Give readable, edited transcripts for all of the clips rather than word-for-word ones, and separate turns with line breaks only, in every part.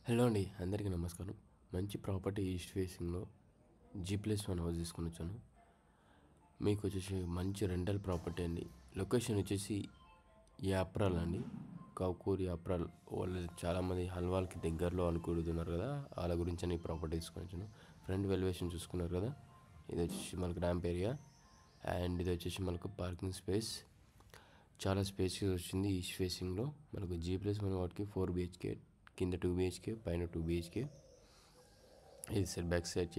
Hello అండి, అందరికీ నమస్కారం. మంచి ప్రాపర్టీ ఈస్ట్ ఫేసింగ్లో G+1 హౌస్ తీసుకొని వచ్చాను. మీకు వచ్చేసి మంచి రెంటల్ ప్రాపర్టీ అండి. లొకేషన్ వచ్చేసి యాప్రాల్ అండి, కౌకూర్ యాప్రాల్. వాళ్ళు చాలామంది హల్వాల్కి దగ్గరలో అనుకుంటున్నారు కదా, వాళ్ళ గురించి అని ప్రాపర్టీ తీసుకొని వచ్చాను. ఫ్రంట్ వెల్యువేషన్ చూసుకున్నారు కదా, ఇది వచ్చేసి మనకు ర్యాంప్ ఏరియా అండ్ ఇది వచ్చేసి మనకు పార్కింగ్ స్పేస్. చాలా స్పేస్ వచ్చింది ఈస్ట్ ఫేసింగ్లో. మనకు G+1 వాటికి 4 BHK, కింద 2 BHK, పైన 2 BHK. ఇది సెట్ బ్యాక్ సైడ్.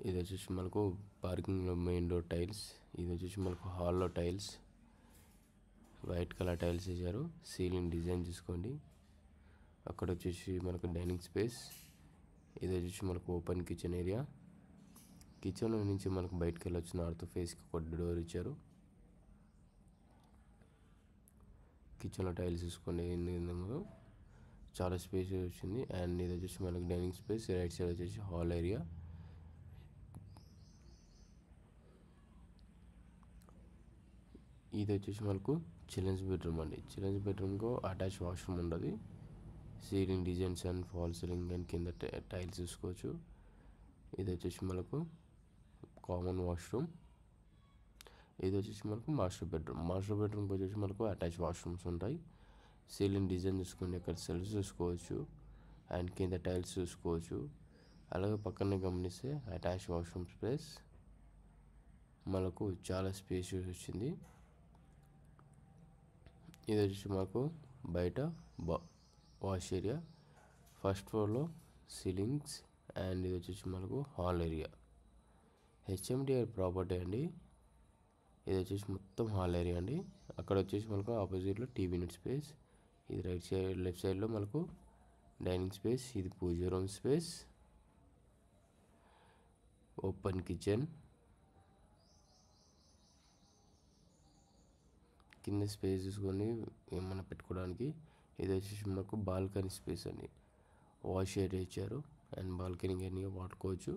ఇది వచ్చేసి మనకు పార్కింగ్లో మెయిన్ డోర్ టైల్స్. ఇది వచ్చేసి మనకు హాల్లో టైల్స్, వైట్ కలర్ టైల్స్ వేసారు. సీలింగ్ డిజైన్ చూసుకోండి. అక్కడ వచ్చేసి మనకు డైనింగ్ స్పేస్. ఇది వచ్చేసి మనకు ఓపెన్ కిచెన్ ఏరియా. కిచెన్ నుంచి మనకు బయటకు వెళ్ళొచ్చు. నార్త్ ఫేస్కి ఒక డోర్ ఇచ్చారు. కిచెన్లో టైల్స్ చూసుకోండి. చాలా స్పేస్ వచ్చింది. అండ్ ఇది వచ్చేసి మనకు డైనింగ్ స్పేస్. రైట్ సైడ్ వచ్చేసి హాల్ ఏరియా. ఇది వచ్చేసి మనకు చిల్డ్రన్స్ బెడ్రూమ్ అండి. చిల్డ్రన్స్ బెడ్రూమ్కు అటాచ్ వాష్రూమ్ ఉండదు. Ceiling designs and fall ceiling and కింద టైల్స్ చూసుకోవచ్చు. ఇది వచ్చేసి మనకు కామన్ వాష్రూమ్. ఇది వచ్చేసి మనకు మాస్టర్ బెడ్రూమ్. మాస్టర్ బెడ్రూమ్కి వచ్చేసి మనకు అటాచ్ వాష్రూమ్స్ ఉంటాయి. సీలింగ్ డిజైన్ చూసుకోండి. అక్కడ సెల్ఫ్స్ చూసుకోవచ్చు అండ్ కింద టైల్స్ చూసుకోవచ్చు. అలాగే పక్కనే గమనిస్తే అటాచ్ వాష్రూమ్ స్పేస్. మనకు చాలా స్పేస్ వచ్చింది. ఇది వచ్చేసి మాకు బయట వాష్ ఏరియా. ఫస్ట్ ఫ్లోర్లో సీలింగ్స్ అండ్ ఇది వచ్చేసి మనకు హాల్ ఏరియా. HMDI ప్రాపర్టీ అండి. ఇది వచ్చేసి మొత్తం హాల్ ఏరియా అండి. అక్కడ వచ్చేసి మనకు ఆపోజిట్లో టీవీ యూనిట్ స్పేస్. ఇది రైట్ సైడ్, లెఫ్ట్ సైడ్లో మనకు డైనింగ్ స్పేస్. ఇది puja room space, open kitchen, కింద స్పేస్ చూసుకొని ఏమన్నా పెట్టుకోవడానికి. ఇది వచ్చేసి మనకు బాల్కనీ స్పేస్ అండి. వాష్ ఏరియా ఇచ్చారు అండ్ బాల్కనీ కానీ వాడుకోవచ్చు.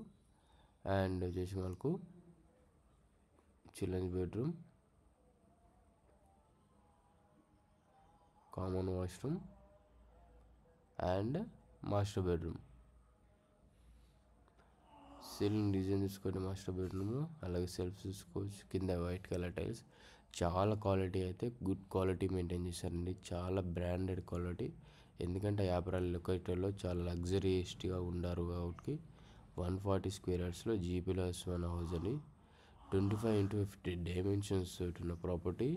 అండ్ వచ్చేసి మనకు children's bedroom, common washroom and master bedroom. Ceiling design చూసుకొని మాస్టర్ బెడ్రూమ్. అలాగే సెల్ఫ్ చూసుకోవచ్చు. కింద వైట్ కలర్ టైల్స్. చాలా క్వాలిటీ, అయితే గుడ్ క్వాలిటీ మెయింటైన్ చేశారండి. చాలా బ్రాండెడ్ క్వాలిటీ. ఎందుకంటే యాప్రాల్ లొకేటర్లో చాలా లగ్జరీస్ట్గా ఉండారు కాబట్టి. 140 స్క్వేర్ యార్డ్స్లో G+1 హౌస్ అని 25x50 డైమెన్షన్స్ ఉన్న ప్రాపర్టీ.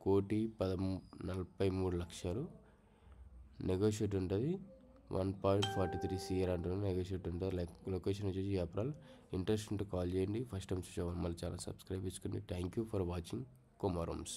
1,43,00,000 నెగోషియేట్ ఉంటుంది. 1.43 CR అంటున్నాను. నెగోషియేట్ ఉంటుంది. లొకేషన్ వచ్చేసి యాప్రాల్. ఇంట్రెస్ట్ ఉంటే కాల్ చేయండి. ఫస్ట్ టైం చూసేవాళ్ళు మళ్ళీ చాలా సబ్స్క్రైబ్ చేసుకోండి. Thank you for watching కుమారమ్స్.